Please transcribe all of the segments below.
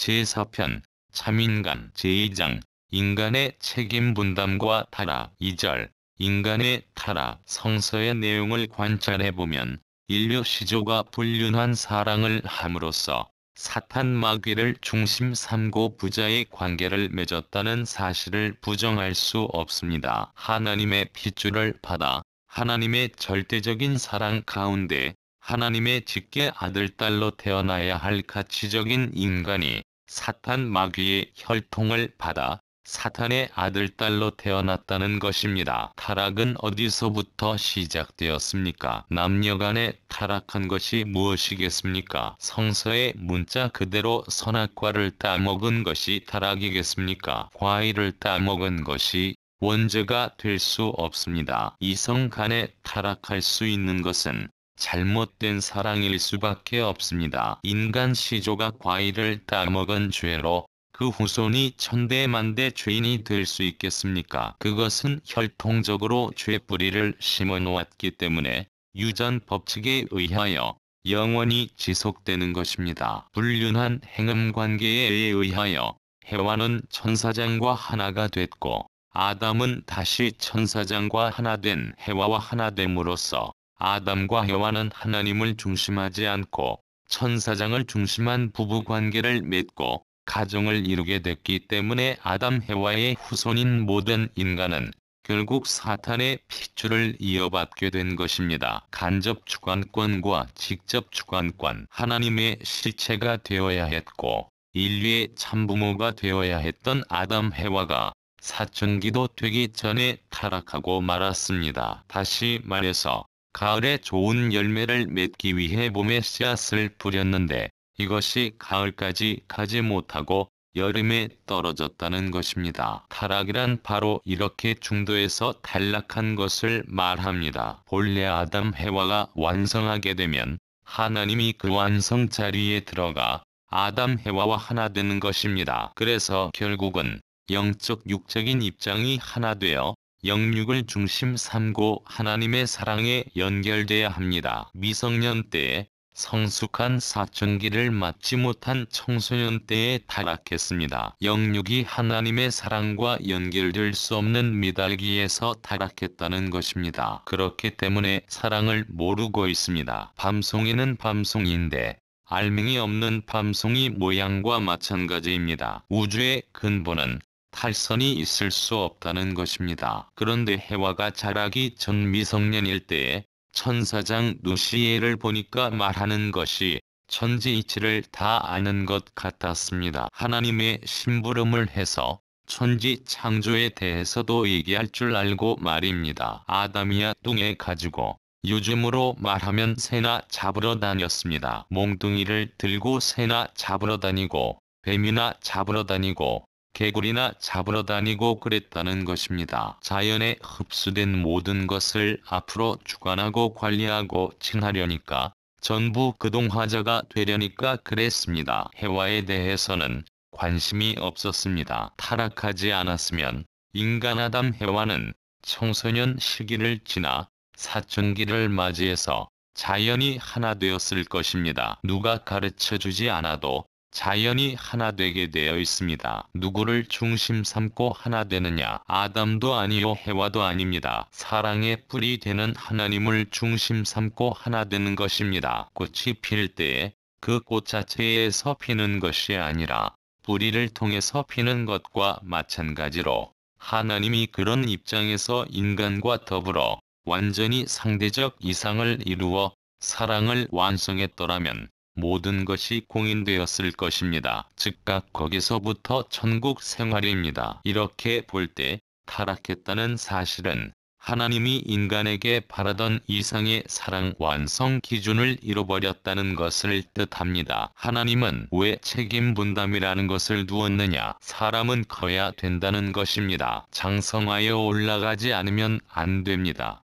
제4편 참인간 제2장 인간의 책임 분담과 타락 2절 인간의 타락 성서의 내용을 관찰해보면 인류 시조가 불륜한 사랑을 함으로써 사탄 마귀를 중심 삼고 부자의 관계를 맺었다는 사실을 부정할 수 없습니다. 하나님의 핏줄을 받아 하나님의 절대적인 사랑 가운데 하나님의 직계 아들딸로 태어나야 할 가치적인 인간이 사탄 마귀의 혈통을 받아 사탄의 아들딸로 태어났다는 것입니다. 타락은 어디서부터 시작되었습니까? 남녀간에 타락한 것이 무엇이겠습니까? 성서의 문자 그대로 선악과를 따먹은 것이 타락이겠습니까? 과일을 따먹은 것이 원죄가 될 수 없습니다. 이성 간에 타락할 수 있는 것은 잘못된 사랑일 수밖에 없습니다. 인간 시조가 과일을 따먹은 죄로 그 후손이 천대만대 죄인이 될 수 있겠습니까? 그것은 혈통적으로 죄뿌리를 심어놓았기 때문에 유전 법칙에 의하여 영원히 지속되는 것입니다. 불륜한 행음관계에 의하여 해와는 천사장과 하나가 됐고 아담은 다시 천사장과 하나 된 해와와 하나 됨으로써 아담과 해와는 하나님을 중심하지 않고 천사장을 중심한 부부관계를 맺고 가정을 이루게 됐기 때문에 아담 해와의 후손인 모든 인간은 결국 사탄의 핏줄을 이어받게 된 것입니다. 간접 주관권과 직접 주관권 하나님의 실체가 되어야 했고 인류의 참부모가 되어야 했던 아담 해와가 사춘기도 되기 전에 타락하고 말았습니다. 다시 말해서 가을에 좋은 열매를 맺기 위해 봄에 씨앗을 뿌렸는데 이것이 가을까지 가지 못하고 여름에 떨어졌다는 것입니다. 타락이란 바로 이렇게 중도에서 탈락한 것을 말합니다. 본래 아담 해와가 완성하게 되면 하나님이 그 완성 자리에 들어가 아담 해와와 하나 되는 것입니다. 그래서 결국은 영적 육적인 입장이 하나 되어 영육을 중심 삼고 하나님의 사랑에 연결돼야 합니다. 미성년 때에 성숙한 사춘기를 맞지 못한 청소년 때에 타락했습니다. 영육이 하나님의 사랑과 연결될 수 없는 미달기에서 타락했다는 것입니다. 그렇기 때문에 사랑을 모르고 있습니다. 밤송이는 밤송이인데 알맹이 없는 밤송이 모양과 마찬가지입니다. 우주의 근본은 탈선이 있을 수 없다는 것입니다. 그런데 해와가 자라기 전 미성년일 때에 천사장 누시엘을 보니까 말하는 것이 천지이치를 다 아는 것 같았습니다. 하나님의 심부름을 해서 천지 창조에 대해서도 얘기할 줄 알고 말입니다. 아담이야 뚱에 가지고 요즘으로 말하면 새나 잡으러 다녔습니다. 몽둥이를 들고 새나 잡으러 다니고 뱀이나 잡으러 다니고 개구리나 잡으러 다니고 그랬다는 것입니다. 자연에 흡수된 모든 것을 앞으로 주관하고 관리하고 칭하려니까 전부 그동화자가 되려니까 그랬습니다. 해와에 대해서는 관심이 없었습니다. 타락하지 않았으면 인간 아담 해와는 청소년 시기를 지나 사춘기를 맞이해서 자연이 하나 되었을 것입니다. 누가 가르쳐주지 않아도 자연이 하나 되게 되어 있습니다. 누구를 중심 삼고 하나 되느냐? 아담도 아니요 해와도 아닙니다. 사랑의 뿌리 되는 하나님을 중심 삼고 하나 되는 것입니다. 꽃이 필 때에 그 꽃 자체에서 피는 것이 아니라 뿌리를 통해서 피는 것과 마찬가지로 하나님이 그런 입장에서 인간과 더불어 완전히 상대적 이상을 이루어 사랑을 완성했더라면 모든 것이 공인되었을 것입니다. 즉각 거기서부터 천국 생활입니다. 이렇게 볼 때 타락했다는 사실은 하나님이 인간에게 바라던 이상의 사랑 완성 기준을 잃어버렸다는 것을 뜻합니다. 하나님은 왜 책임 분담이라는 것을 두었느냐? 사람은 커야 된다는 것입니다. 장성하여 올라가지 않으면 안 됩니다.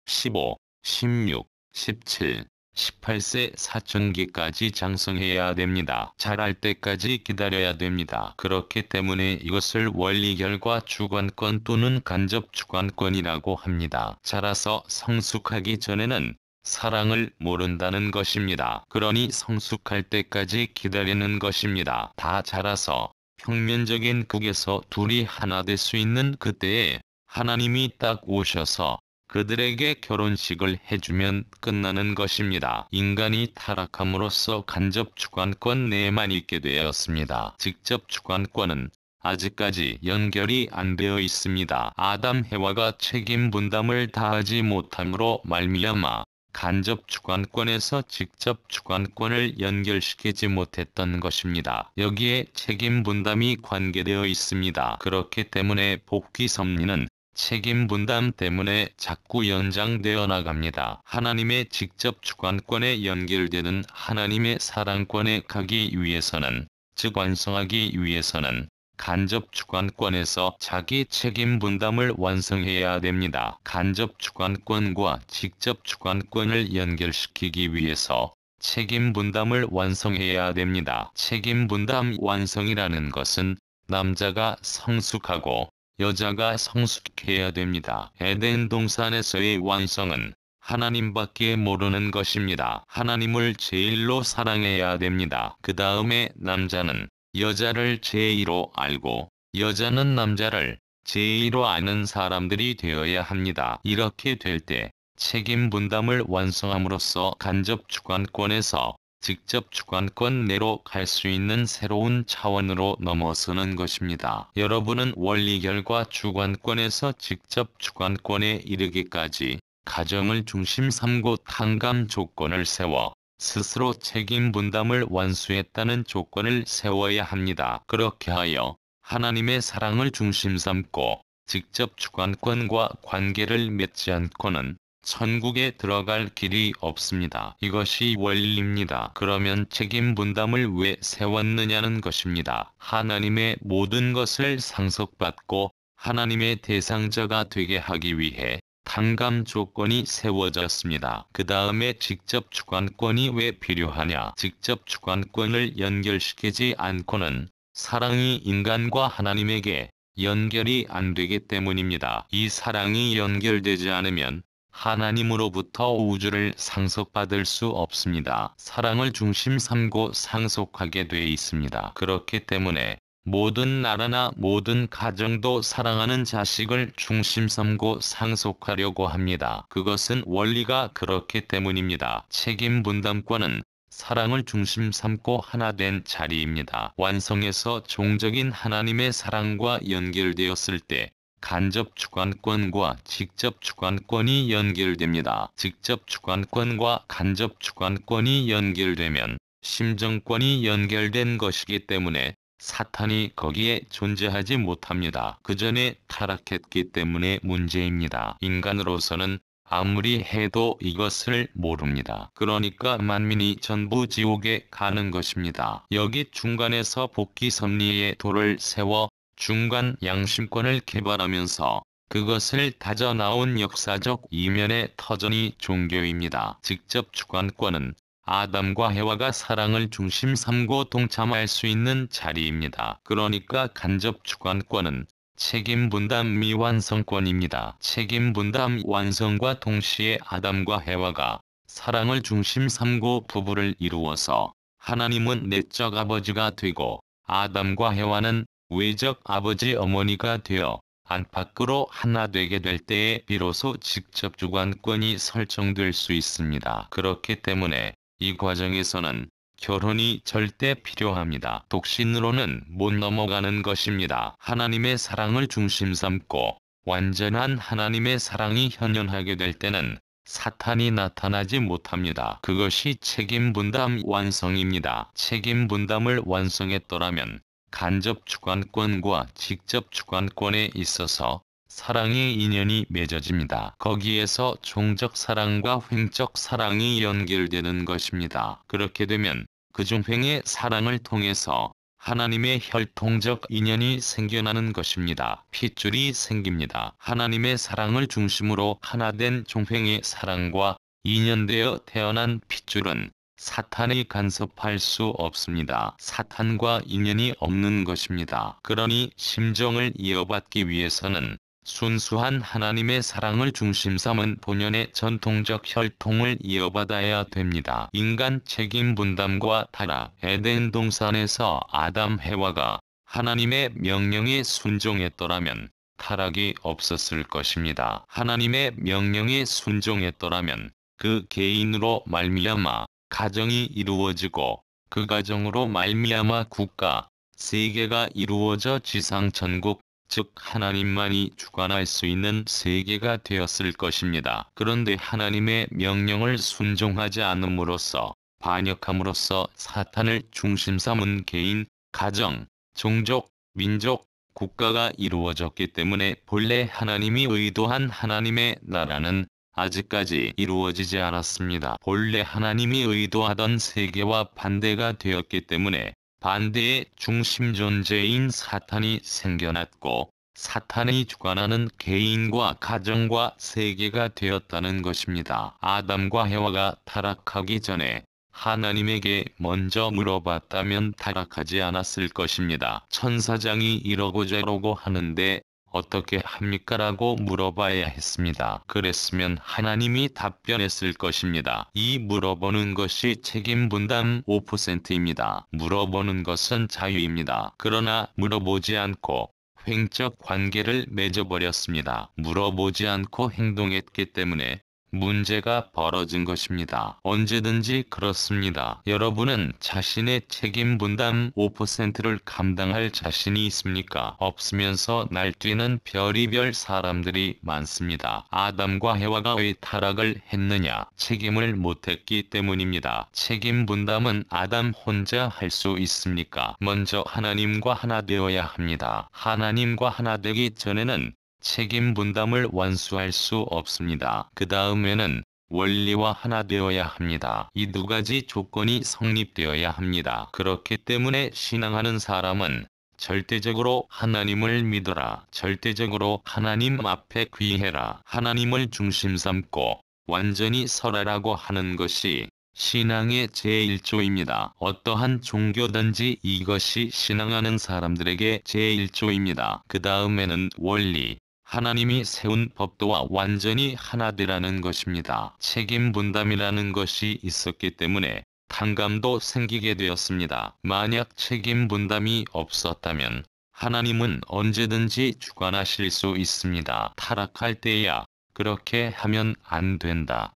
15, 16, 17 18세 사춘기까지 장성해야 됩니다. 자랄 때까지 기다려야 됩니다. 그렇기 때문에 이것을 원리결과 주관권 또는 간접 주관권이라고 합니다. 자라서 성숙하기 전에는 사랑을 모른다는 것입니다. 그러니 성숙할 때까지 기다리는 것입니다. 다 자라서 평면적인 극에서 둘이 하나 될 수 있는 그때에 하나님이 딱 오셔서 그들에게 결혼식을 해주면 끝나는 것입니다. 인간이 타락함으로써 간접 주관권 내에만 있게 되었습니다. 직접 주관권은 아직까지 연결이 안 되어 있습니다. 아담 해와가 책임 분담을 다하지 못함으로 말미암아 간접 주관권에서 직접 주관권을 연결시키지 못했던 것입니다. 여기에 책임 분담이 관계되어 있습니다. 그렇기 때문에 복귀 섭리는 책임 분담 때문에 자꾸 연장되어 나갑니다. 하나님의 직접 주관권에 연결되는 하나님의 사랑권에 가기 위해서는, 즉 완성하기 위해서는 간접 주관권에서 자기 책임 분담을 완성해야 됩니다. 간접 주관권과 직접 주관권을 연결시키기 위해서 책임 분담을 완성해야 됩니다. 책임 분담 완성이라는 것은 남자가 성숙하고 여자가 성숙해야 됩니다. 에덴 동산에서의 완성은 하나님밖에 모르는 것입니다. 하나님을 제일로 사랑해야 됩니다. 그 다음에 남자는 여자를 제의로 알고 여자는 남자를 제의로 아는 사람들이 되어야 합니다. 이렇게 될 때 책임 분담을 완성함으로써 간접 주관권에서 직접 주관권 내로 갈 수 있는 새로운 차원으로 넘어서는 것입니다. 여러분은 원리결과 주관권에서 직접 주관권에 이르기까지 가정을 중심 삼고 탕감 조건을 세워 스스로 책임 분담을 완수했다는 조건을 세워야 합니다. 그렇게 하여 하나님의 사랑을 중심 삼고 직접 주관권과 관계를 맺지 않고는 천국에 들어갈 길이 없습니다. 이것이 원리입니다. 그러면 책임 분담을 왜 세웠느냐는 것입니다. 하나님의 모든 것을 상속받고 하나님의 대상자가 되게 하기 위해 탕감 조건이 세워졌습니다. 그 다음에 직접 주관권이 왜 필요하냐? 직접 주관권을 연결시키지 않고는 사랑이 인간과 하나님에게 연결이 안 되기 때문입니다. 이 사랑이 연결되지 않으면 하나님으로부터 우주를 상속받을 수 없습니다. 사랑을 중심 삼고 상속하게 돼 있습니다. 그렇기 때문에 모든 나라나 모든 가정도 사랑하는 자식을 중심 삼고 상속하려고 합니다. 그것은 원리가 그렇기 때문입니다. 책임 분담권은 사랑을 중심 삼고 하나 된 자리입니다. 완성에서 종적인 하나님의 사랑과 연결되었을 때 간접 주관권과 직접 주관권이 연결됩니다. 직접 주관권과 간접 주관권이 연결되면 심정권이 연결된 것이기 때문에 사탄이 거기에 존재하지 못합니다. 그 전에 타락했기 때문에 문제입니다. 인간으로서는 아무리 해도 이것을 모릅니다. 그러니까 만민이 전부 지옥에 가는 것입니다. 여기 중간에서 복귀 섭리의 도를 세워 중간 양심권을 개발하면서 그것을 다져나온 역사적 이면의 터전이 종교입니다. 직접 주관권은 아담과 해와가 사랑을 중심 삼고 동참할 수 있는 자리입니다. 그러니까 간접 주관권은 책임 분담 미완성권입니다. 책임 분담 완성과 동시에 아담과 해와가 사랑을 중심 삼고 부부를 이루어서 하나님은 내적 아버지가 되고 아담과 해와는 외적 아버지 어머니가 되어 안팎으로 하나 되게 될 때에 비로소 직접 주관권이 설정될 수 있습니다. 그렇기 때문에 이 과정에서는 결혼이 절대 필요합니다. 독신으로는 못 넘어가는 것입니다. 하나님의 사랑을 중심 삼고 완전한 하나님의 사랑이 현현하게 될 때는 사탄이 나타나지 못합니다. 그것이 책임 분담 완성입니다. 책임 분담을 완성했더라면 간접 주관권과 직접 주관권에 있어서 사랑의 인연이 맺어집니다. 거기에서 종적 사랑과 횡적 사랑이 연결되는 것입니다. 그렇게 되면 그 중횡의 사랑을 통해서 하나님의 혈통적 인연이 생겨나는 것입니다. 핏줄이 생깁니다. 하나님의 사랑을 중심으로 하나 된 종횡의 사랑과 인연되어 태어난 핏줄은 사탄이 간섭할 수 없습니다. 사탄과 인연이 없는 것입니다. 그러니 심정을 이어받기 위해서는 순수한 하나님의 사랑을 중심 삼은 본연의 전통적 혈통을 이어받아야 됩니다. 인간 책임 분담과 타락. 에덴 동산에서 아담 해와가 하나님의 명령에 순종했더라면 타락이 없었을 것입니다. 하나님의 명령에 순종했더라면 그 개인으로 말미암아 가정이 이루어지고 그 가정으로 말미암아 국가, 세계가 이루어져 지상천국, 즉 하나님만이 주관할 수 있는 세계가 되었을 것입니다. 그런데 하나님의 명령을 순종하지 않음으로써 반역함으로써 사탄을 중심 삼은 개인, 가정, 종족, 민족, 국가가 이루어졌기 때문에 본래 하나님이 의도한 하나님의 나라는 아직까지 이루어지지 않았습니다. 본래 하나님이 의도하던 세계와 반대가 되었기 때문에 반대의 중심 존재인 사탄이 생겨났고 사탄이 주관하는 개인과 가정과 세계가 되었다는 것입니다. 아담과 해와가 타락하기 전에 하나님에게 먼저 물어봤다면 타락하지 않았을 것입니다. 천사장이 이러고 저러고 하는데 어떻게 합니까? 라고 물어봐야 했습니다. 그랬으면 하나님이 답변했을 것입니다. 이 물어보는 것이 책임 분담 5%입니다. 물어보는 것은 자유입니다. 그러나 물어보지 않고 횡적 관계를 맺어버렸습니다. 물어보지 않고 행동했기 때문에 문제가 벌어진 것입니다. 언제든지 그렇습니다. 여러분은 자신의 책임 분담 5%를 감당할 자신이 있습니까? 없으면서 날뛰는 별의별 사람들이 많습니다. 아담과 해와가 왜 타락을 했느냐? 책임을 못했기 때문입니다. 책임 분담은 아담 혼자 할 수 있습니까? 먼저 하나님과 하나 되어야 합니다. 하나님과 하나 되기 전에는 책임 분담을 완수할 수 없습니다. 그 다음에는 원리와 하나 되어야 합니다. 이 두 가지 조건이 성립되어야 합니다. 그렇기 때문에 신앙하는 사람은 절대적으로 하나님을 믿어라. 절대적으로 하나님 앞에 귀해라. 하나님을 중심 삼고 완전히 설하라고 하는 것이 신앙의 제1조입니다. 어떠한 종교든지 이것이 신앙하는 사람들에게 제1조입니다. 그 다음에는 원리. 하나님이 세운 법도와 완전히 하나 되라는 것입니다. 책임 분담이라는 것이 있었기 때문에 탕감도 생기게 되었습니다. 만약 책임 분담이 없었다면 하나님은 언제든지 주관하실 수 있습니다. 타락할 때야 그렇게 하면 안 된다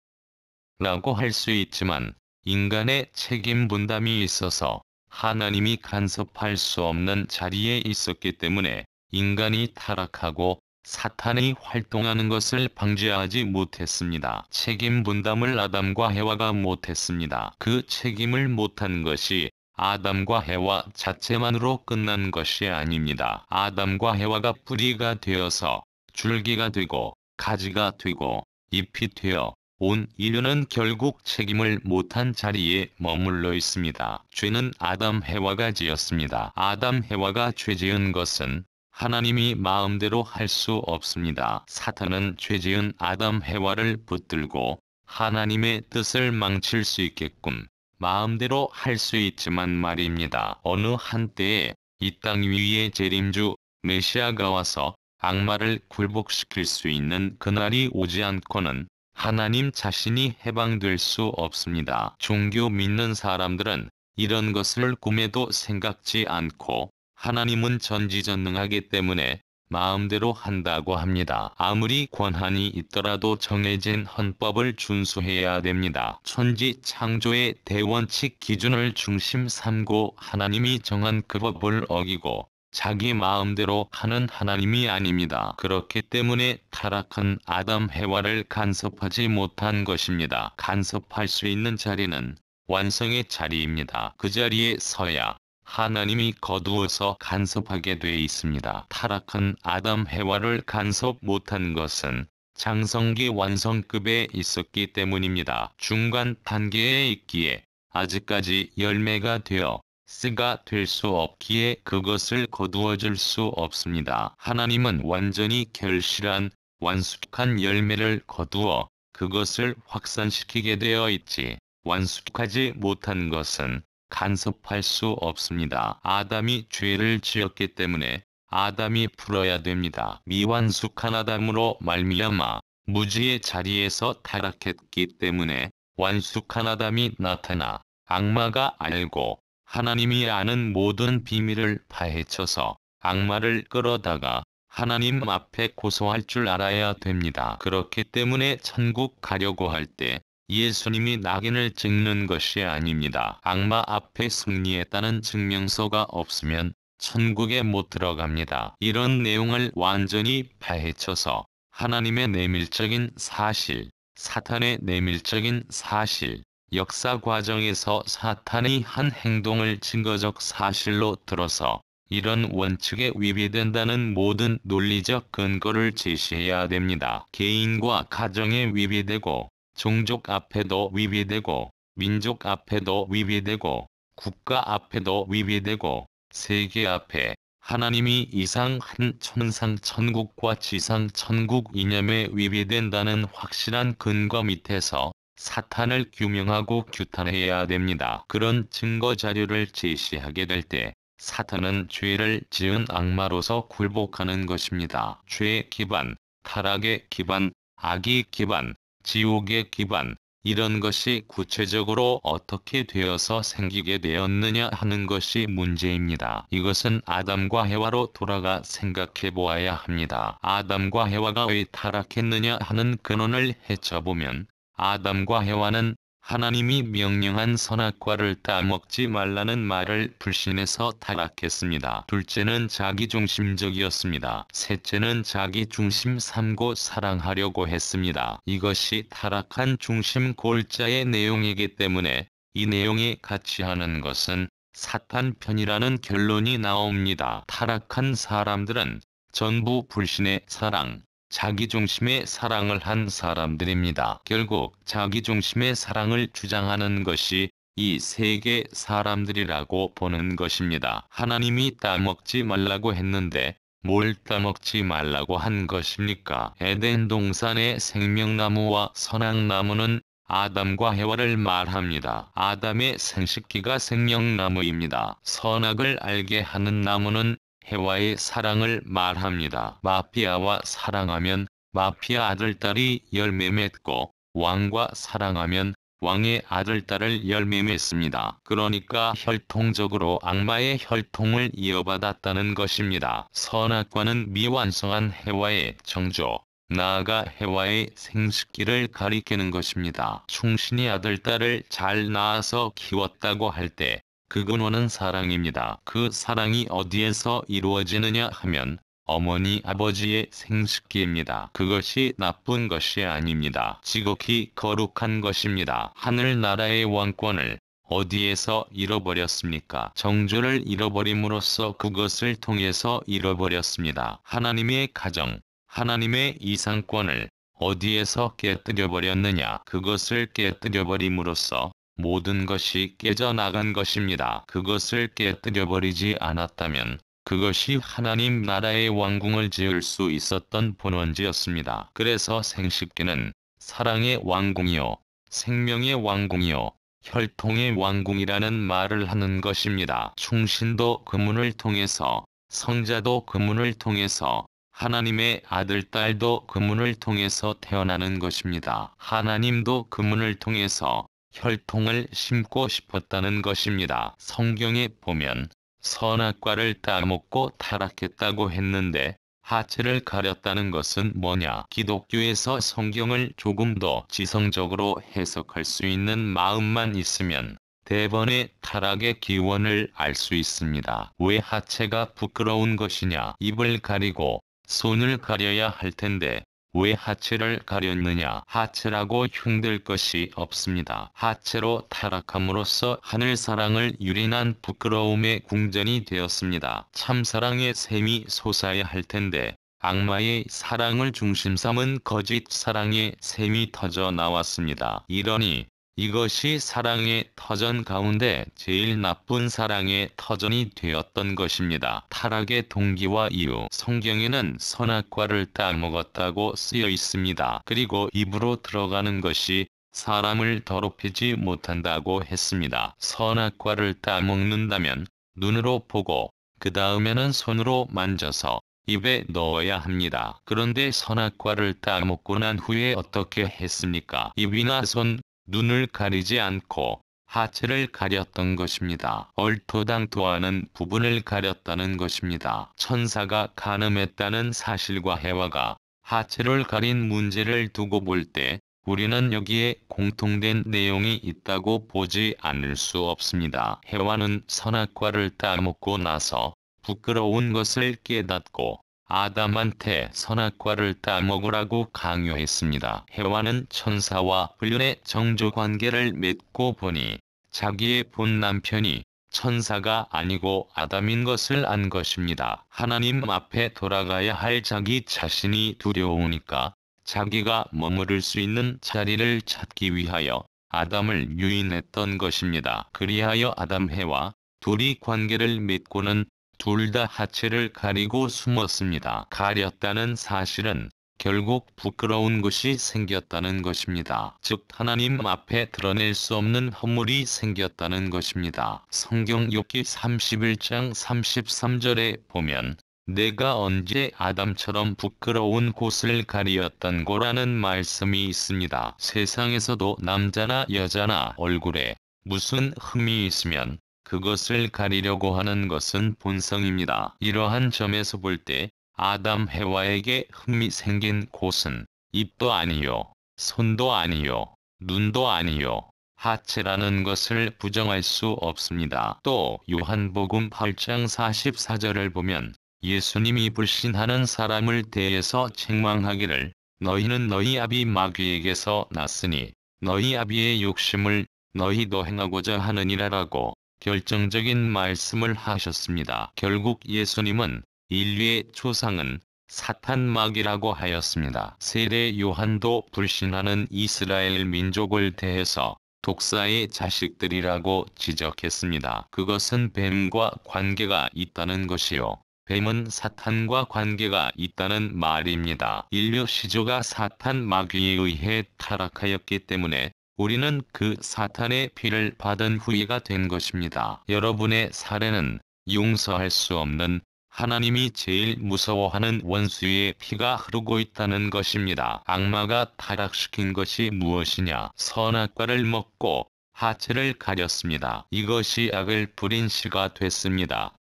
라고 할 수 있지만 인간의 책임 분담이 있어서 하나님이 간섭할 수 없는 자리에 있었기 때문에 인간이 타락하고 사탄이 활동하는 것을 방지하지 못했습니다. 책임 분담을 아담과 해와가 못했습니다. 그 책임을 못한 것이 아담과 해와 자체만으로 끝난 것이 아닙니다. 아담과 해와가 뿌리가 되어서 줄기가 되고 가지가 되고 잎이 되어 온 인류는 결국 책임을 못한 자리에 머물러 있습니다. 죄는 아담 해와가 지었습니다. 아담 해와가 죄지은 것은 하나님이 마음대로 할 수 없습니다. 사탄은 죄지은 아담 해와를 붙들고 하나님의 뜻을 망칠 수 있게끔 마음대로 할 수 있지만 말입니다. 어느 한때에 이 땅 위에 재림주 메시아가 와서 악마를 굴복시킬 수 있는 그날이 오지 않고는 하나님 자신이 해방될 수 없습니다. 종교 믿는 사람들은 이런 것을 꿈에도 생각지 않고 하나님은 전지전능하기 때문에 마음대로 한다고 합니다. 아무리 권한이 있더라도 정해진 헌법을 준수해야 됩니다. 천지 창조의 대원칙 기준을 중심 삼고 하나님이 정한 그 법을 어기고 자기 마음대로 하는 하나님이 아닙니다. 그렇기 때문에 타락한 아담 해와를 간섭하지 못한 것입니다. 간섭할 수 있는 자리는 완성의 자리입니다. 그 자리에 서야 하나님이 거두어서 간섭하게 돼 있습니다. 타락한 아담 해와를 간섭 못한 것은 장성기 완성급에 있었기 때문입니다. 중간 단계에 있기에 아직까지 열매가 되어 씨가 될 수 없기에 그것을 거두어 줄 수 없습니다. 하나님은 완전히 결실한 완숙한 열매를 거두어 그것을 확산시키게 되어 있지 완숙하지 못한 것은 간섭할 수 없습니다. 아담이 죄를 지었기 때문에 아담이 풀어야 됩니다. 미완숙한 아담으로 말미암아 무지의 자리에서 타락했기 때문에 완숙한 아담이 나타나 악마가 알고 하나님이 아는 모든 비밀을 파헤쳐서 악마를 끌어다가 하나님 앞에 고소할 줄 알아야 됩니다. 그렇기 때문에 천국 가려고 할 때 예수님이 낙인을 찍는 것이 아닙니다. 악마 앞에 승리했다는 증명서가 없으면 천국에 못 들어갑니다. 이런 내용을 완전히 파헤쳐서 하나님의 내밀적인 사실, 사탄의 내밀적인 사실, 역사 과정에서 사탄이 한 행동을 증거적 사실로 들어서 이런 원칙에 위배된다는 모든 논리적 근거를 제시해야 됩니다. 개인과 가정에 위배되고 종족 앞에도 위배되고 민족 앞에도 위배되고 국가 앞에도 위배되고 세계 앞에 하나님이 이상한 천상 천국과 지상 천국 이념에 위배된다는 확실한 근거 밑에서 사탄을 규명하고 규탄해야 됩니다. 그런 증거 자료를 제시하게 될 때 사탄은 죄를 지은 악마로서 굴복하는 것입니다. 죄의 기반, 타락의 기반, 악의 기반, 지옥의 기반, 이런 것이 구체적으로 어떻게 되어서 생기게 되었느냐 하는 것이 문제입니다. 이것은 아담과 해와로 돌아가 생각해 보아야 합니다. 아담과 해와가 왜 타락했느냐 하는 근원을 헤쳐보면 아담과 해와는 하나님이 명령한 선악과를 따먹지 말라는 말을 불신해서 타락했습니다. 둘째는 자기중심적이었습니다. 셋째는 자기중심 삼고 사랑하려고 했습니다. 이것이 타락한 중심 골자의 내용이기 때문에 이 내용이 같이 하는 것은 사탄 편이라는 결론이 나옵니다. 타락한 사람들은 전부 불신의 사랑, 자기중심의 사랑을 한 사람들입니다. 결국 자기중심의 사랑을 주장하는 것이 이 세계 사람들이라고 보는 것입니다. 하나님이 따먹지 말라고 했는데 뭘 따먹지 말라고 한 것입니까? 에덴 동산의 생명나무와 선악나무는 아담과 해와를 말합니다. 아담의 생식기가 생명나무입니다. 선악을 알게 하는 나무는 해와의 사랑을 말합니다. 마피아와 사랑하면 마피아 아들딸이 열매 맺고 왕과 사랑하면 왕의 아들딸을 열매 맺습니다. 그러니까 혈통적으로 악마의 혈통을 이어받았다는 것입니다. 선악과는 미완성한 해와의 정조, 나아가 해와의 생식기를 가리키는 것입니다. 충신이 아들딸을 잘 낳아서 키웠다고 할 때 그 근원은 사랑입니다. 그 사랑이 어디에서 이루어지느냐 하면 어머니 아버지의 생식기입니다. 그것이 나쁜 것이 아닙니다. 지극히 거룩한 것입니다. 하늘나라의 왕권을 어디에서 잃어버렸습니까? 정조를 잃어버림으로써 그것을 통해서 잃어버렸습니다. 하나님의 가정, 하나님의 이상권을 어디에서 깨뜨려버렸느냐? 그것을 깨뜨려버림으로써 모든 것이 깨져나간 것입니다. 그것을 깨뜨려버리지 않았다면 그것이 하나님 나라의 왕궁을 지을 수 있었던 본원지였습니다. 그래서 생식기는 사랑의 왕궁이요, 생명의 왕궁이요, 혈통의 왕궁이라는 말을 하는 것입니다. 충신도 그 문을 통해서, 성자도 그 문을 통해서, 하나님의 아들, 딸도 그 문을 통해서 태어나는 것입니다. 하나님도 그 문을 통해서 혈통을 심고 싶었다는 것입니다. 성경에 보면 선악과를 따먹고 타락했다고 했는데 하체를 가렸다는 것은 뭐냐? 기독교에서 성경을 조금 더 지성적으로 해석할 수 있는 마음만 있으면 대번의 타락의 기원을 알 수 있습니다. 왜 하체가 부끄러운 것이냐? 입을 가리고 손을 가려야 할 텐데 왜 하체를 가렸느냐? 하체라고 흉들 것이 없습니다. 하체로 타락함으로써 하늘사랑을 유린한 부끄러움의 궁전이 되었습니다. 참사랑의 샘이 솟아야 할 텐데 악마의 사랑을 중심 삼은 거짓 사랑의 샘이 터져 나왔습니다. 이러니 이것이 사랑의 터전 가운데 제일 나쁜 사랑의 터전이 되었던 것입니다. 타락의 동기와 이유, 성경에는 선악과를 따먹었다고 쓰여 있습니다. 그리고 입으로 들어가는 것이 사람을 더럽히지 못한다고 했습니다. 선악과를 따먹는다면 눈으로 보고 그 다음에는 손으로 만져서 입에 넣어야 합니다. 그런데 선악과를 따먹고 난 후에 어떻게 했습니까? 입이나 손, 눈을 가리지 않고 하체를 가렸던 것입니다. 얼토당토하는 부분을 가렸다는 것입니다. 천사가 간음했다는 사실과 해와가 하체를 가린 문제를 두고 볼 때 우리는 여기에 공통된 내용이 있다고 보지 않을 수 없습니다. 해와는 선악과를 따먹고 나서 부끄러운 것을 깨닫고 아담한테 선악과를 따먹으라고 강요했습니다. 해와는 천사와 불륜의 정조관계를 맺고 보니 자기의 본 남편이 천사가 아니고 아담인 것을 안 것입니다. 하나님 앞에 돌아가야 할 자기 자신이 두려우니까 자기가 머무를 수 있는 자리를 찾기 위하여 아담을 유인했던 것입니다. 그리하여 아담 해와 둘이 관계를 맺고는 둘 다 하체를 가리고 숨었습니다. 가렸다는 사실은 결국 부끄러운 것이 생겼다는 것입니다. 즉 하나님 앞에 드러낼 수 없는 허물이 생겼다는 것입니다. 성경 욥기 31장 33절에 보면 내가 언제 아담처럼 부끄러운 곳을 가리었던 거라는 말씀이 있습니다. 세상에서도 남자나 여자나 얼굴에 무슨 흠이 있으면 그것을 가리려고 하는 것은 본성입니다. 이러한 점에서 볼 때 아담 해와에게 흠이 생긴 곳은 입도 아니요, 손도 아니요, 눈도 아니요, 하체라는 것을 부정할 수 없습니다. 또 요한복음 8장 44절을 보면 예수님이 불신하는 사람을 대해서 책망하기를 너희는 너희 아비 마귀에게서 났으니 너희 아비의 욕심을 너희도 행하고자 하느니라라고 결정적인 말씀을 하셨습니다. 결국 예수님은 인류의 조상은 사탄 마귀라고 하였습니다. 세례 요한도 불신하는 이스라엘 민족을 대해서 독사의 자식들이라고 지적했습니다. 그것은 뱀과 관계가 있다는 것이요. 뱀은 사탄과 관계가 있다는 말입니다. 인류 시조가 사탄 마귀에 의해 타락하였기 때문에 우리는 그 사탄의 피를 받은 후예가 된 것입니다. 여러분의 사례는 용서할 수 없는 하나님이 제일 무서워하는 원수의 피가 흐르고 있다는 것입니다. 악마가 타락시킨 것이 무엇이냐? 선악과를 먹고 하체를 가렸습니다. 이것이 악을 부린 씨가 됐습니다.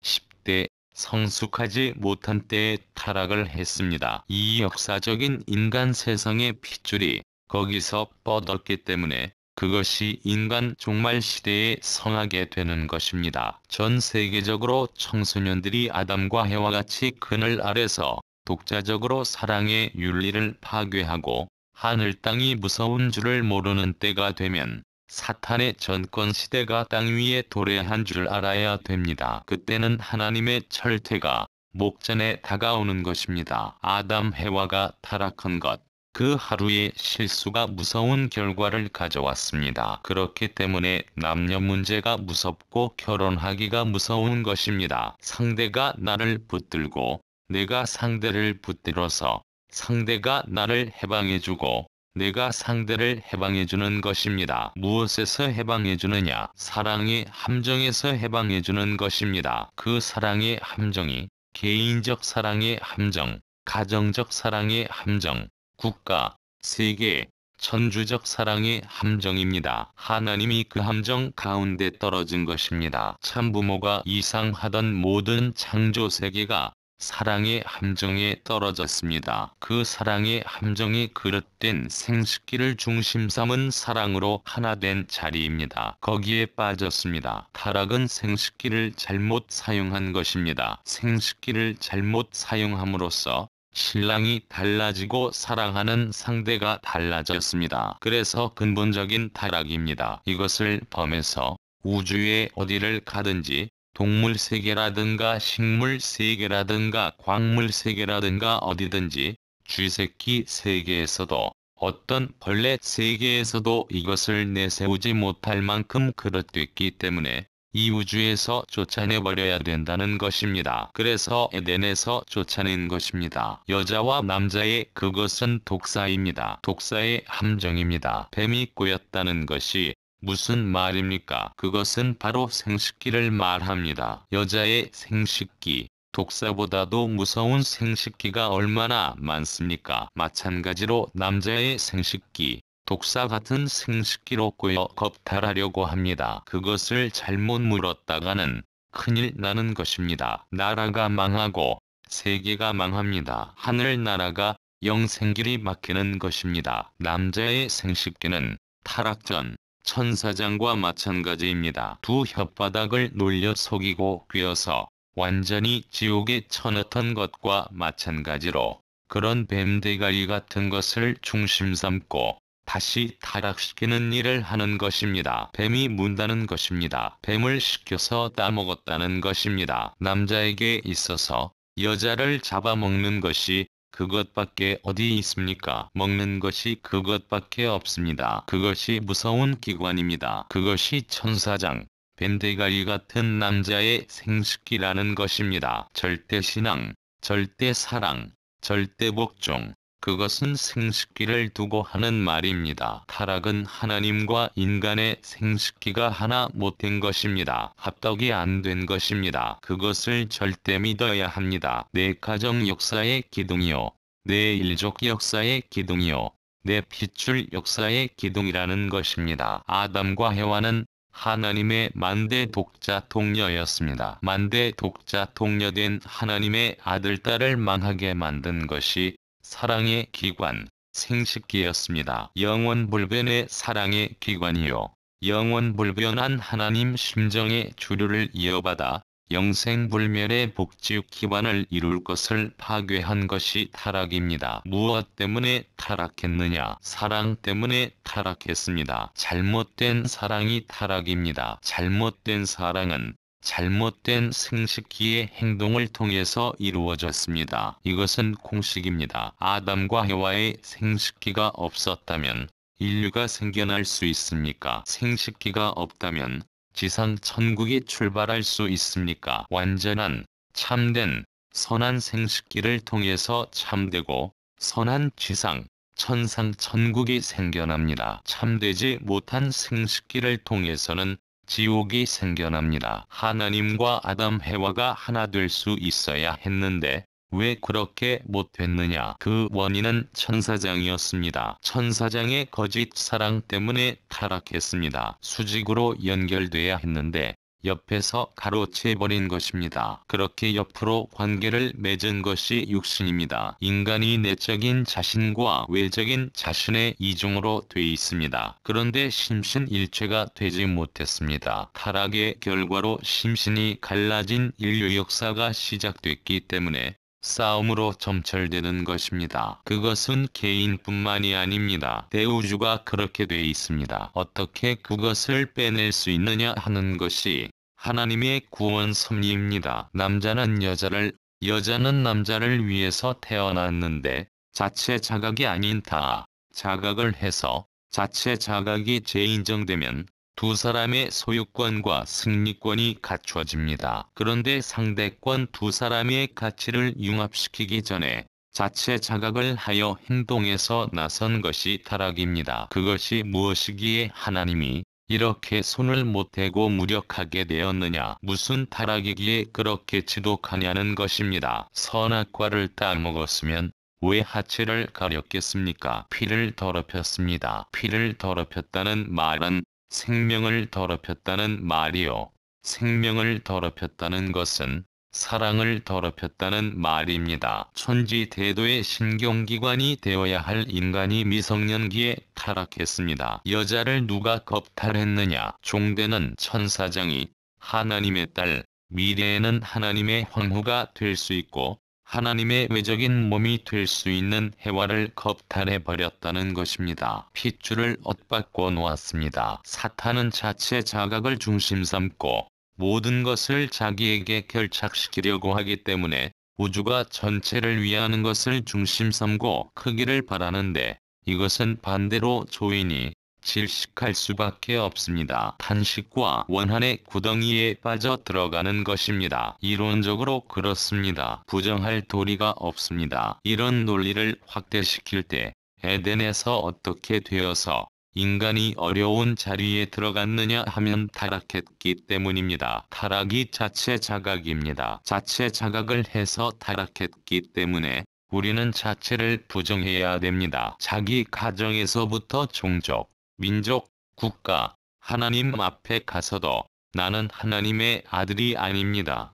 10대 성숙하지 못한 때에 타락을 했습니다. 이 역사적인 인간 세상의 핏줄이 거기서 뻗었기 때문에 그것이 인간 종말 시대에 성하게 되는 것입니다. 전 세계적으로 청소년들이 아담과 해와 같이 그늘 아래서 독자적으로 사랑의 윤리를 파괴하고 하늘 땅이 무서운 줄을 모르는 때가 되면 사탄의 전권 시대가 땅 위에 도래한 줄 알아야 됩니다. 그때는 하나님의 철퇴가 목전에 다가오는 것입니다. 아담 해와가 타락한 것. 그 하루의 실수가 무서운 결과를 가져왔습니다. 그렇기 때문에 남녀 문제가 무섭고 결혼하기가 무서운 것입니다. 상대가 나를 붙들고 내가 상대를 붙들어서 상대가 나를 해방해주고 내가 상대를 해방해주는 것입니다. 무엇에서 해방해주느냐? 사랑의 함정에서 해방해주는 것입니다. 그 사랑의 함정이 개인적 사랑의 함정, 가정적 사랑의 함정, 국가, 세계, 천주적 사랑의 함정입니다. 하나님이 그 함정 가운데 떨어진 것입니다. 참부모가 이상하던 모든 창조 세계가 사랑의 함정에 떨어졌습니다. 그 사랑의 함정이 그릇된 생식기를 중심 삼은 사랑으로 하나 된 자리입니다. 거기에 빠졌습니다. 타락은 생식기를 잘못 사용한 것입니다. 생식기를 잘못 사용함으로써 신랑이 달라지고 사랑하는 상대가 달라졌습니다. 그래서 근본적인 타락입니다. 이것을 범해서 우주의 어디를 가든지 동물 세계라든가 식물 세계라든가 광물 세계라든가 어디든지 쥐새끼 세계에서도 어떤 벌레 세계에서도 이것을 내세우지 못할 만큼 그릇됐기 때문에 이 우주에서 쫓아내버려야 된다는 것입니다. 그래서 에덴에서 쫓아낸 것입니다. 여자와 남자의 그것은 독사입니다. 독사의 함정입니다. 뱀이 꼬였다는 것이 무슨 말입니까? 그것은 바로 생식기를 말합니다. 여자의 생식기, 독사보다도 무서운 생식기가 얼마나 많습니까? 마찬가지로 남자의 생식기, 독사 같은 생식기로 꼬여 겁탈하려고 합니다. 그것을 잘못 물었다가는 큰일 나는 것입니다. 나라가 망하고 세계가 망합니다. 하늘나라가 영생길이 막히는 것입니다. 남자의 생식기는 타락전, 천사장과 마찬가지입니다. 두 혓바닥을 놀려 속이고 꿰어서 완전히 지옥에 쳐넣던 것과 마찬가지로 그런 뱀대가리 같은 것을 중심 삼고 다시 타락시키는 일을 하는 것입니다. 뱀이 문다는 것입니다. 뱀을 시켜서 따먹었다는 것입니다. 남자에게 있어서 여자를 잡아먹는 것이 그것밖에 어디 있습니까? 먹는 것이 그것밖에 없습니다. 그것이 무서운 기관입니다. 그것이 천사장, 뱀대가리 같은 남자의 생식기라는 것입니다. 절대신앙, 절대사랑, 절대복종, 그것은 생식기를 두고 하는 말입니다. 타락은 하나님과 인간의 생식기가 하나 못된 것입니다. 합덕이 안 된 것입니다. 그것을 절대 믿어야 합니다. 내 가정 역사의 기둥이요, 내 일족 역사의 기둥이요, 내 핏줄 역사의 기둥이라는 것입니다. 아담과 해와는 하나님의 만대 독자 동녀였습니다. 만대 독자 동녀된 하나님의 아들, 딸을 망하게 만든 것이 사랑의 기관, 생식기였습니다. 영원불변의 사랑의 기관이요, 영원불변한 하나님 심정의 주류를 이어받아 영생불멸의 복지육 기반을 이룰 것을 파괴한 것이 타락입니다. 무엇 때문에 타락했느냐? 사랑 때문에 타락했습니다. 잘못된 사랑이 타락입니다. 잘못된 사랑은 잘못된 생식기의 행동을 통해서 이루어졌습니다. 이것은 공식입니다. 아담과 해와의 생식기가 없었다면 인류가 생겨날 수 있습니까? 생식기가 없다면 지상 천국이 출발할 수 있습니까? 완전한, 참된, 선한 생식기를 통해서 참되고 선한 지상, 천상 천국이 생겨납니다. 참되지 못한 생식기를 통해서는 지옥이 생겨납니다. 하나님과 아담 해와가 하나 될 수 있어야 했는데 왜 그렇게 못됐느냐? 그 원인은 천사장이었습니다. 천사장의 거짓 사랑 때문에 타락했습니다. 수직으로 연결돼야 했는데 옆에서 가로채버린 것입니다. 그렇게 옆으로 관계를 맺은 것이 육신입니다. 인간이 내적인 자신과 외적인 자신의 이중으로 돼 있습니다. 그런데 심신일체가 되지 못했습니다. 타락의 결과로 심신이 갈라진 인류 역사가 시작됐기 때문에 싸움으로 점철되는 것입니다. 그것은 개인뿐만이 아닙니다. 대우주가 그렇게 돼 있습니다. 어떻게 그것을 빼낼 수 있느냐 하는 것이 하나님의 구원 섭리입니다. 남자는 여자를, 여자는 남자를 위해서 태어났는데 자체 자각이 아닌 타 자각을 해서 자체 자각이 재인정되면 두 사람의 소유권과 승리권이 갖춰집니다. 그런데 상대권 두 사람의 가치를 융합시키기 전에 자체 자각을 하여 행동에서 나선 것이 타락입니다. 그것이 무엇이기에 하나님이 이렇게 손을 못 대고 무력하게 되었느냐? 무슨 타락이기에 그렇게 지독하냐는 것입니다. 선악과를 따먹었으면 왜 하체를 가렸겠습니까? 피를 더럽혔습니다. 피를 더럽혔다는 말은 생명을 더럽혔다는 말이요, 생명을 더럽혔다는 것은 사랑을 더럽혔다는 말입니다. 천지대도의 신경기관이 되어야 할 인간이 미성년기에 타락했습니다. 여자를 누가 겁탈했느냐? 종되는 천사장이 하나님의 딸, 미래에는 하나님의 황후가 될 수 있고 하나님의 외적인 몸이 될 수 있는 해와를 겁탈해버렸다는 것입니다. 핏줄을 엇받고 놓았습니다. 사탄은 자체 자각을 중심 삼고 모든 것을 자기에게 결착시키려고 하기 때문에 우주가 전체를 위하는 것을 중심 삼고 크기를 바라는데 이것은 반대로 조인이 질식할 수밖에 없습니다. 탄식과 원한의 구덩이에 빠져 들어가는 것입니다. 이론적으로 그렇습니다. 부정할 도리가 없습니다. 이런 논리를 확대시킬 때 에덴에서 어떻게 되어서 인간이 어려운 자리에 들어갔느냐 하면 타락했기 때문입니다. 타락이 자체 자각입니다. 자체 자각을 해서 타락했기 때문에 우리는 자체를 부정해야 됩니다. 자기 가정에서부터 종족, 민족, 국가, 하나님 앞에 가서도 나는 하나님의 아들이 아닙니다.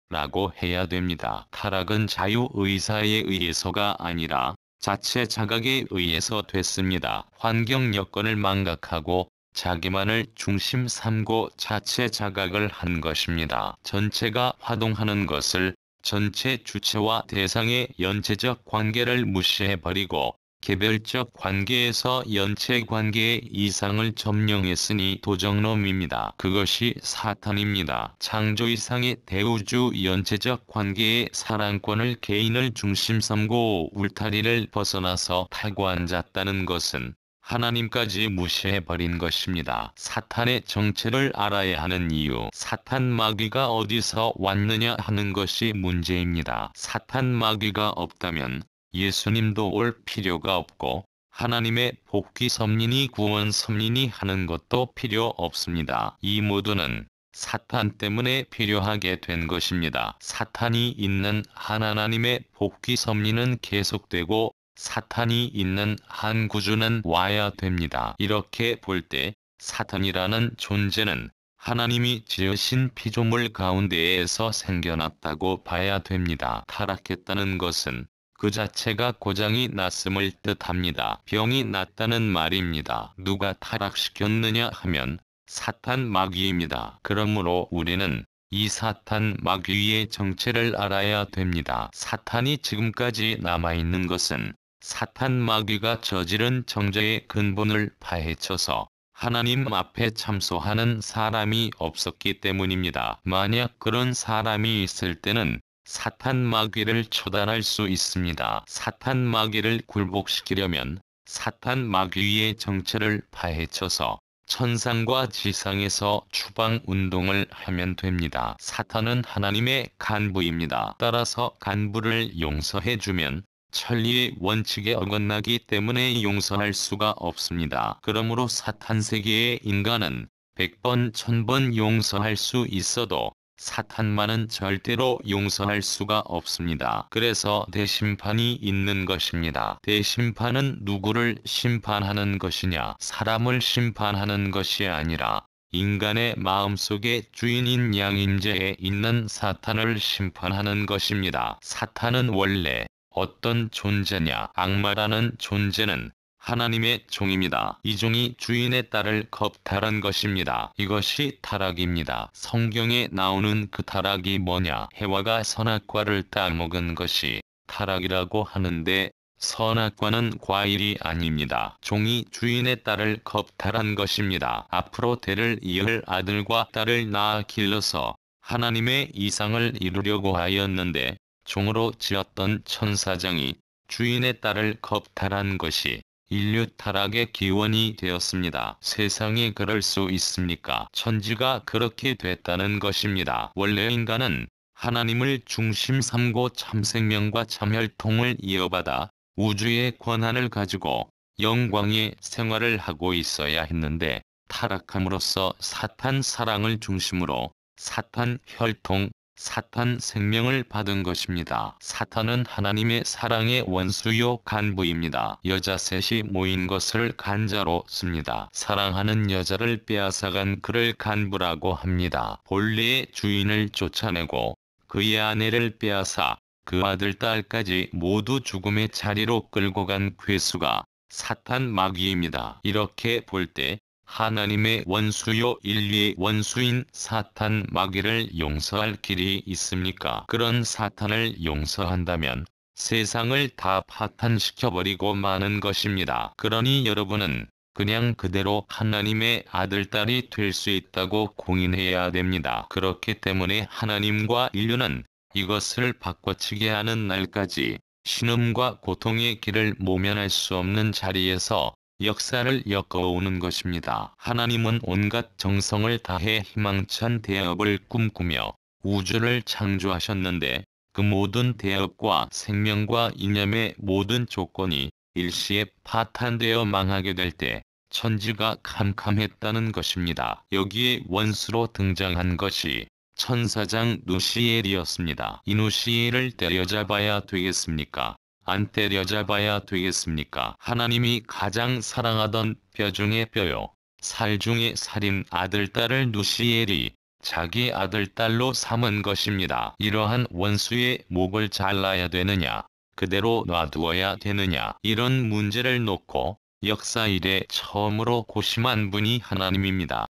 라고 해야 됩니다. 타락은 자유의사에 의해서가 아니라 자체 자각에 의해서 됐습니다. 환경 여건을 망각하고 자기만을 중심 삼고 자체 자각을 한 것입니다. 전체가 화동하는 것을 전체 주체와 대상의 연체적 관계를 무시해버리고 개별적 관계에서 연체 관계의 이상을 점령했으니 도적놈입니다. 그것이 사탄입니다. 창조 이상의 대우주 연체적 관계의 사랑권을 개인을 중심 삼고 울타리를 벗어나서 타고 앉았다는 것은 하나님까지 무시해버린 것입니다. 사탄의 정체를 알아야 하는 이유. 사탄 마귀가 어디서 왔느냐 하는 것이 문제입니다. 사탄 마귀가 없다면 예수님도 올 필요가 없고 하나님의 복귀 섭리니 구원 섭리니 하는 것도 필요 없습니다. 이 모두는 사탄 때문에 필요하게 된 것입니다. 사탄이 있는 한 하나님의 복귀 섭리는 계속되고 사탄이 있는 한 구주는 와야 됩니다. 이렇게 볼 때 사탄이라는 존재는 하나님이 지으신 피조물 가운데에서 생겨났다고 봐야 됩니다. 타락했다는 것은 그 자체가 고장이 났음을 뜻합니다. 병이 났다는 말입니다. 누가 타락시켰느냐 하면 사탄 마귀입니다. 그러므로 우리는 이 사탄 마귀의 정체를 알아야 됩니다. 사탄이 지금까지 남아있는 것은 사탄 마귀가 저지른 정죄의 근본을 파헤쳐서 하나님 앞에 참소하는 사람이 없었기 때문입니다. 만약 그런 사람이 있을 때는 사탄 마귀를 처단할 수 있습니다. 사탄 마귀를 굴복시키려면 사탄 마귀의 정체를 파헤쳐서 천상과 지상에서 추방운동을 하면 됩니다. 사탄은 하나님의 간부입니다. 따라서 간부를 용서해주면 천리의 원칙에 어긋나기 때문에 용서할 수가 없습니다. 그러므로 사탄 세계의 인간은 100번 1000번 용서할 수 있어도 사탄만은 절대로 용서할 수가 없습니다. 그래서 대심판이 있는 것입니다. 대심판은 누구를 심판하는 것이냐? 사람을 심판하는 것이 아니라 인간의 마음속에 주인인 양임재에 있는 사탄을 심판하는 것입니다. 사탄은 원래 어떤 존재냐? 악마라는 존재는 하나님의 종입니다. 이 종이 주인의 딸을 겁탈한 것입니다. 이것이 타락입니다. 성경에 나오는 그 타락이 뭐냐? 해와가 선악과를 따먹은 것이 타락이라고 하는데 선악과는 과일이 아닙니다. 종이 주인의 딸을 겁탈한 것입니다. 앞으로 대를 이을 아들과 딸을 낳아 길러서 하나님의 이상을 이루려고 하였는데 종으로 지었던 천사장이 주인의 딸을 겁탈한 것이 인류 타락의 기원이 되었습니다. 세상에 그럴 수 있습니까? 천지가 그렇게 됐다는 것입니다. 원래 인간은 하나님을 중심 삼고 참생명과 참혈통을 이어받아 우주의 권한을 가지고 영광의 생활을 하고 있어야 했는데 타락함으로써 사탄 사랑을 중심으로 사탄 혈통, 사탄 생명을 받은 것입니다. 사탄은 하나님의 사랑의 원수요 간부입니다. 여자 셋이 모인 것을 간자로 씁니다. 사랑하는 여자를 빼앗아간 그를 간부라고 합니다. 본래의 주인을 쫓아내고 그의 아내를 빼앗아 그 아들 딸까지 모두 죽음의 자리로 끌고 간 괴수가 사탄 마귀입니다. 이렇게 볼 때 하나님의 원수요 인류의 원수인 사탄 마귀를 용서할 길이 있습니까? 그런 사탄을 용서한다면 세상을 다 파탄시켜버리고 마는 것입니다. 그러니 여러분은 그냥 그대로 하나님의 아들딸이 될 수 있다고 공인해야 됩니다. 그렇기 때문에 하나님과 인류는 이것을 바꿔치게 하는 날까지 신음과 고통의 길을 모면할 수 없는 자리에서 역사를 엮어오는 것입니다. 하나님은 온갖 정성을 다해 희망찬 대업을 꿈꾸며 우주를 창조하셨는데 그 모든 대업과 생명과 이념의 모든 조건이 일시에 파탄되어 망하게 될 때 천지가 캄캄했다는 것입니다. 여기에 원수로 등장한 것이 천사장 누시엘이었습니다. 이 누시엘을 때려잡아야 되겠습니까? 안 때려잡아야 되겠습니까? 하나님이 가장 사랑하던 뼈 중의 뼈요, 살 중의 살인 아들딸을 누시엘이 자기 아들딸로 삼은 것입니다. 이러한 원수의 목을 잘라야 되느냐, 그대로 놔두어야 되느냐, 이런 문제를 놓고 역사 이래 처음으로 고심한 분이 하나님입니다.